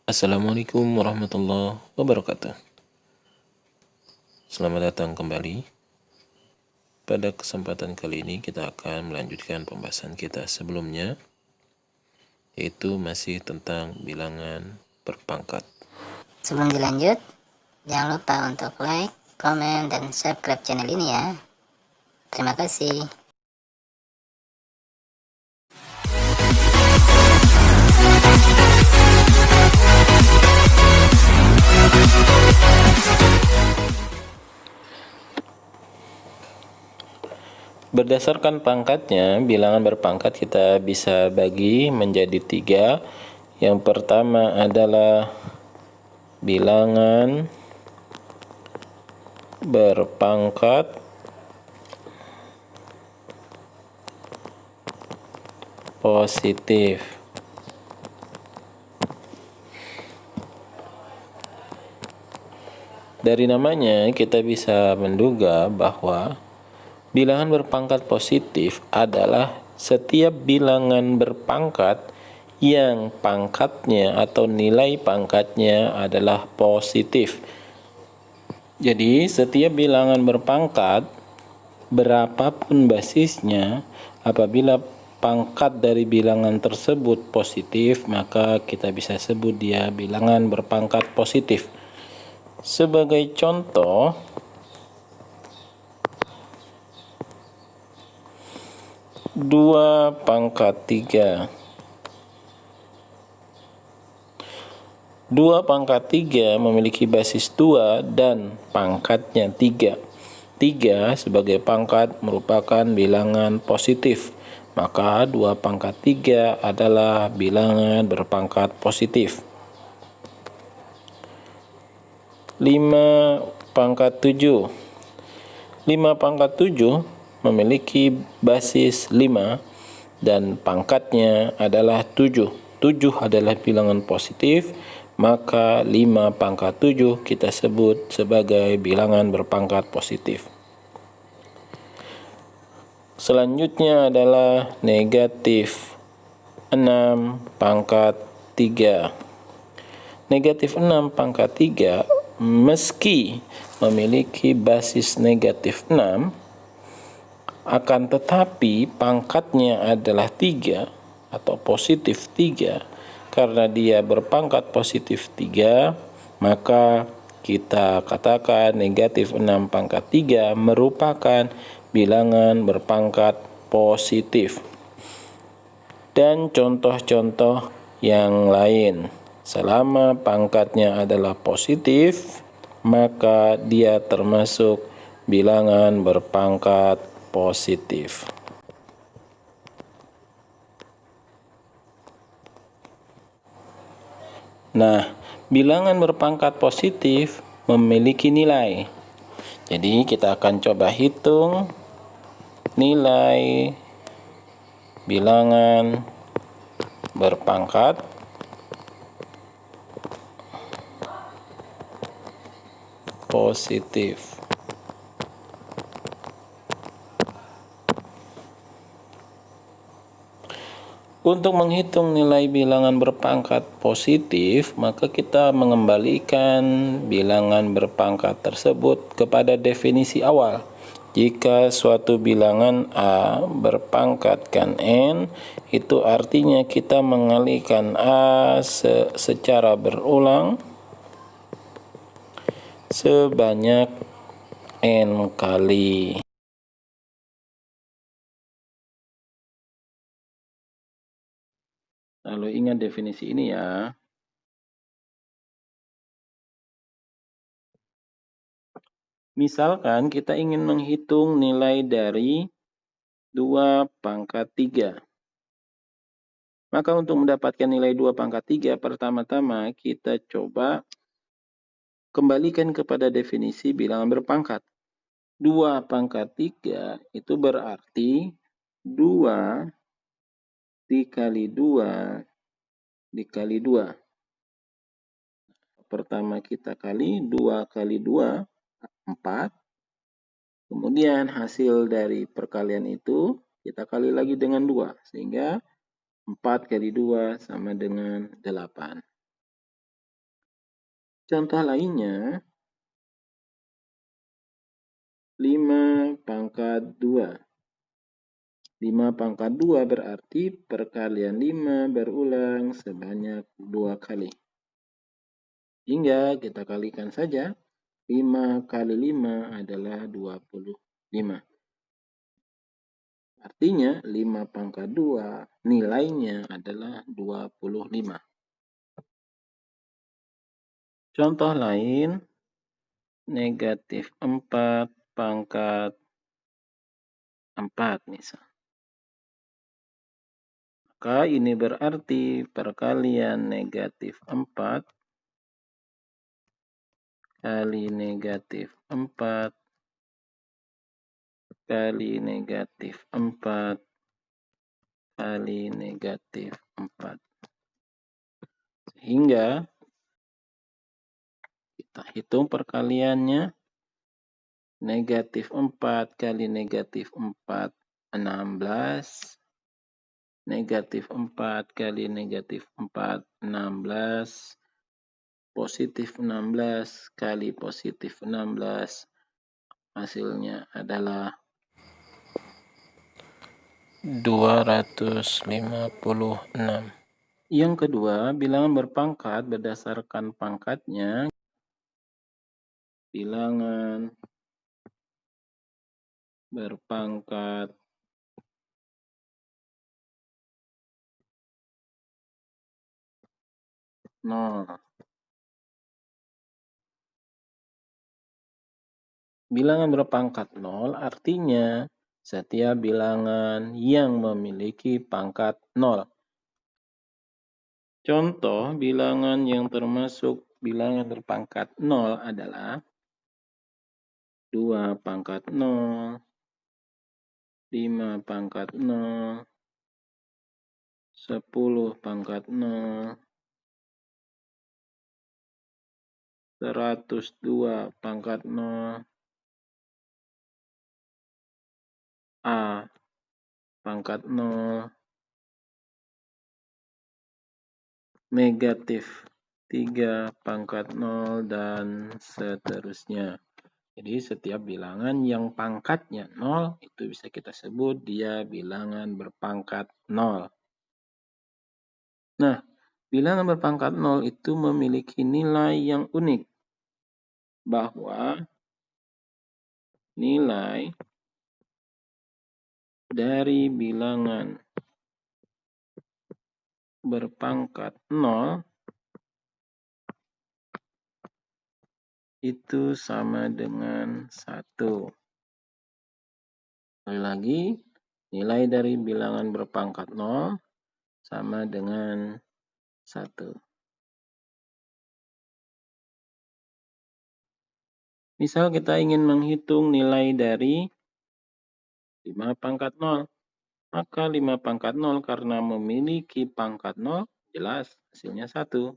Assalamualaikum warahmatullahi wabarakatuh. Selamat datang kembali. Pada kesempatan kali ini kita akan melanjutkan pembahasan kita sebelumnya, yaitu masih tentang bilangan berpangkat. Sebelum dilanjut, jangan lupa untuk like, komen, dan subscribe channel ini ya. Terima kasih. Berdasarkan pangkatnya, bilangan berpangkat kita bisa bagi menjadi 3. Yang pertama adalah bilangan berpangkat positif. Dari namanya kita bisa menduga bahwa bilangan berpangkat positif adalah setiap bilangan berpangkat yang pangkatnya atau nilai pangkatnya adalah positif. Jadi setiap bilangan berpangkat, berapapun basisnya, apabila pangkat dari bilangan tersebut positif, maka kita bisa sebut dia bilangan berpangkat positif. Sebagai contoh, 2 pangkat 3. 2 pangkat 3 memiliki basis 2 dan pangkatnya 3. 3 sebagai pangkat merupakan bilangan positif, maka 2 pangkat 3 adalah bilangan berpangkat positif. 5 pangkat 7. 5 pangkat 7 memiliki basis 5 dan pangkatnya adalah 7. 7 adalah bilangan positif, maka 5 pangkat 7 kita sebut sebagai bilangan berpangkat positif. Selanjutnya adalah negatif 6 pangkat 3. Negatif 6 pangkat 3 meski memiliki basis negatif 6, akan tetapi pangkatnya adalah 3 atau positif 3. Karena dia berpangkat positif 3, maka kita katakan negatif 6 pangkat 3 merupakan bilangan berpangkat positif. Dan contoh-contoh yang lain, selama pangkatnya adalah positif, maka dia termasuk bilangan berpangkat positif. Nah, bilangan berpangkat positif memiliki nilai. Jadi kita akan coba hitung nilai bilangan berpangkat positif. Untuk menghitung nilai bilangan berpangkat positif, maka kita mengembalikan bilangan berpangkat tersebut kepada definisi awal. Jika suatu bilangan A berpangkatkan N, itu artinya kita mengalihkan A secara berulang sebanyak N kali. Lalu ingat definisi ini ya. Misalkan kita ingin menghitung nilai dari 2 pangkat 3. Maka untuk mendapatkan nilai 2 pangkat 3, pertama-tama kita coba kembalikan kepada definisi bilangan berpangkat. 2 pangkat 3 itu berarti 2 dikali 2 dikali 2. Pertama kita kali 2 kali 2, 4. Kemudian hasil dari perkalian itu kita kali lagi dengan 2, sehingga 4 kali 2 sama dengan 8. Contoh lainnya, 5 pangkat 2. 5 pangkat 2 berarti perkalian 5 berulang sebanyak 2 kali. Hingga kita kalikan saja, 5 kali 5 adalah 25. Artinya 5 pangkat 2 nilainya adalah 25. Contoh lain, negatif 4 pangkat 4 misal. Maka ini berarti perkalian negatif 4 kali negatif 4 kali negatif 4 kali negatif 4. Sehingga kita hitung perkaliannya, negatif 4 kali negatif 4, 16. Negatif 4 kali negatif 4, 16. Positif 16 kali positif 16, hasilnya adalah 256. Yang kedua, bilangan berpangkat berdasarkan pangkatnya. Bilangan berpangkat 0. Bilangan berpangkat 0 artinya setiap bilangan yang memiliki pangkat 0. Contoh bilangan yang termasuk bilangan berpangkat 0 adalah 2 pangkat 0, 5 pangkat 0, 10 pangkat 0, 102 pangkat 0, A pangkat 0, negatif 3 pangkat 0, dan seterusnya. Jadi setiap bilangan yang pangkatnya 0 itu bisa kita sebut dia bilangan berpangkat 0. Nah, bilangan berpangkat 0 itu memiliki nilai yang unik, bahwa nilai dari bilangan berpangkat 0 itu sama dengan 1. Sekali lagi, nilai dari bilangan berpangkat 0 sama dengan 1. Misal kita ingin menghitung nilai dari 5 pangkat 0. Maka 5 pangkat 0 karena memiliki pangkat 0, jelas hasilnya 1.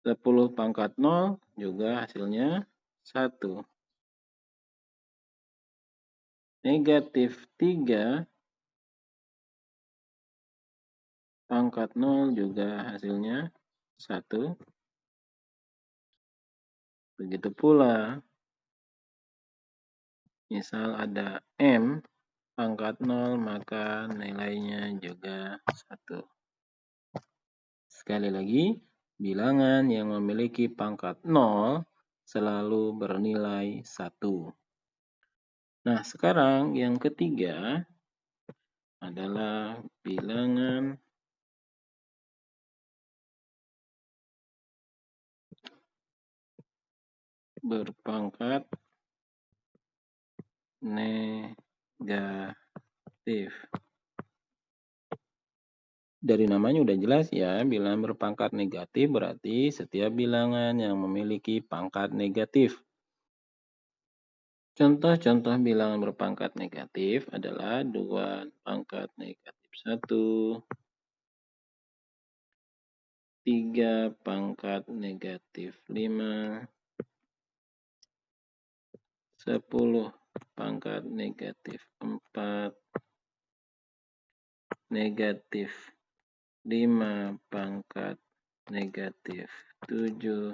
10 pangkat 0 juga hasilnya 1. Negatif 3 pangkat 0 juga hasilnya 1. Begitu pula, misal ada M pangkat 0, maka nilainya juga 1. Sekali lagi, bilangan yang memiliki pangkat 0 selalu bernilai 1. Nah, sekarang yang ketiga adalah bilangan berpangkat negatif. Dari namanya udah jelas ya, bilangan berpangkat negatif berarti setiap bilangan yang memiliki pangkat negatif. Contoh-contoh bilangan berpangkat negatif adalah 2 pangkat negatif 1, 3 pangkat negatif 5, 10 pangkat negatif 4, negatif 5 pangkat negatif 7,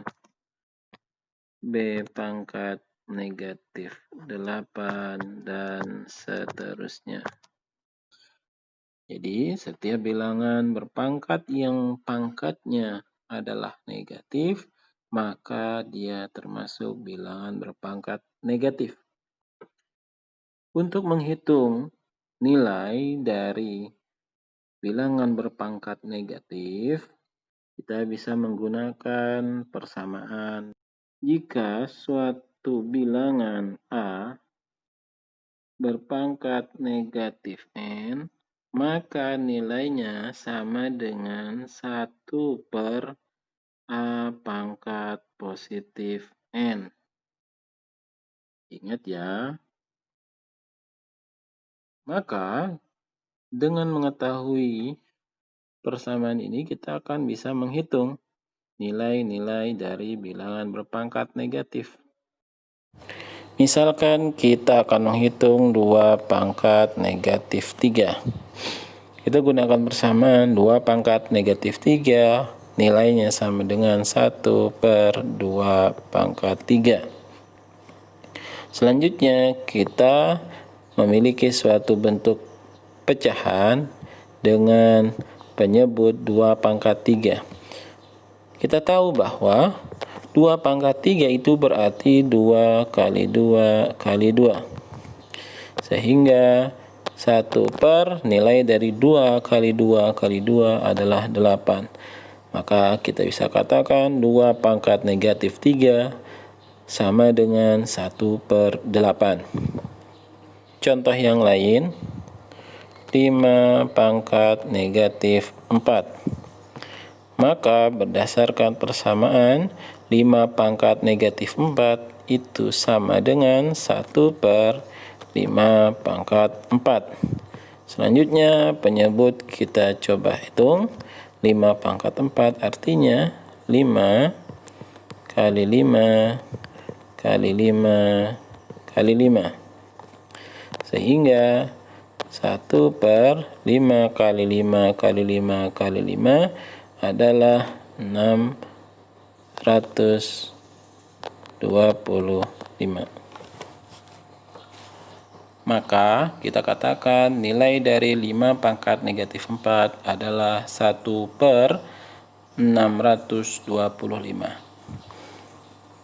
B pangkat negatif 8, dan seterusnya. Jadi, setiap bilangan berpangkat yang pangkatnya adalah negatif, maka dia termasuk bilangan berpangkat negatif. Untuk menghitung nilai dari bilangan berpangkat negatif, kita bisa menggunakan persamaan. Jika suatu bilangan A berpangkat negatif N, maka nilainya sama dengan 1 per A pangkat positif N. Ingat ya. Maka dengan mengetahui persamaan ini kita akan bisa menghitung nilai-nilai dari bilangan berpangkat negatif. Misalkan kita akan menghitung 2 pangkat negatif 3. Kita gunakan persamaan 2 pangkat negatif 3, nilainya sama dengan 1 per 2 pangkat 3. Selanjutnya kita memiliki suatu bentuk pecahan dengan penyebut 2 pangkat 3. Kita tahu bahwa 2 pangkat 3 itu berarti 2 kali 2 kali 2. Sehingga 1 per nilai dari 2 kali 2 kali 2 adalah 8. Maka kita bisa katakan 2 pangkat negatif 3 sama dengan 1 per 8. Contoh yang lain, 5 pangkat negatif 4. Maka berdasarkan persamaan, 5 pangkat negatif 4 itu sama dengan 1 per 5 pangkat 4. Selanjutnya penyebut kita coba hitung. 5 pangkat 4 artinya 5 kali 5 kali 5 kali 5. Sehingga 1 per 5 kali 5 kali 5 kali 5 adalah 625. Maka kita katakan nilai dari 5 pangkat negatif 4 adalah 1 per 625.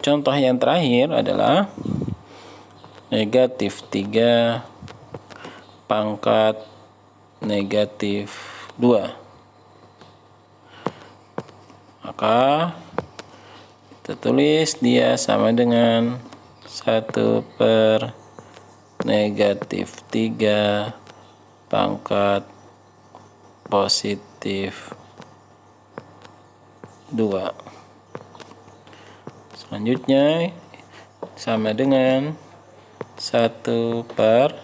Contoh yang terakhir adalah negatif 3 pangkat negatif 2. Maka kita tulis dia sama dengan 1 per negatif 3 pangkat positif 2. Selanjutnya sama dengan 1 per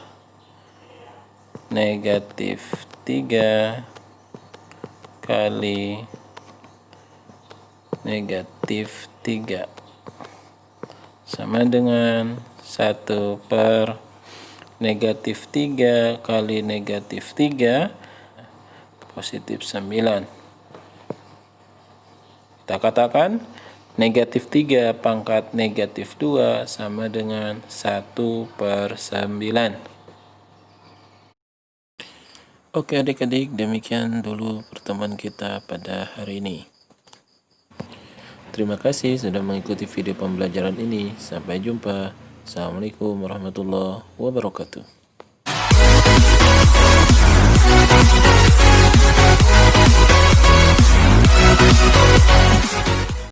negatif 3 kali negatif 3 sama dengan 1 per negatif 3 kali negatif 3 positif 9. Kita katakan negatif 3 pangkat negatif 2 sama dengan 1 per 9. Oke adik-adik, demikian dulu pertemuan kita pada hari ini. Terima kasih sudah mengikuti video pembelajaran ini. Sampai jumpa. Assalamualaikum warahmatullahi wabarakatuh.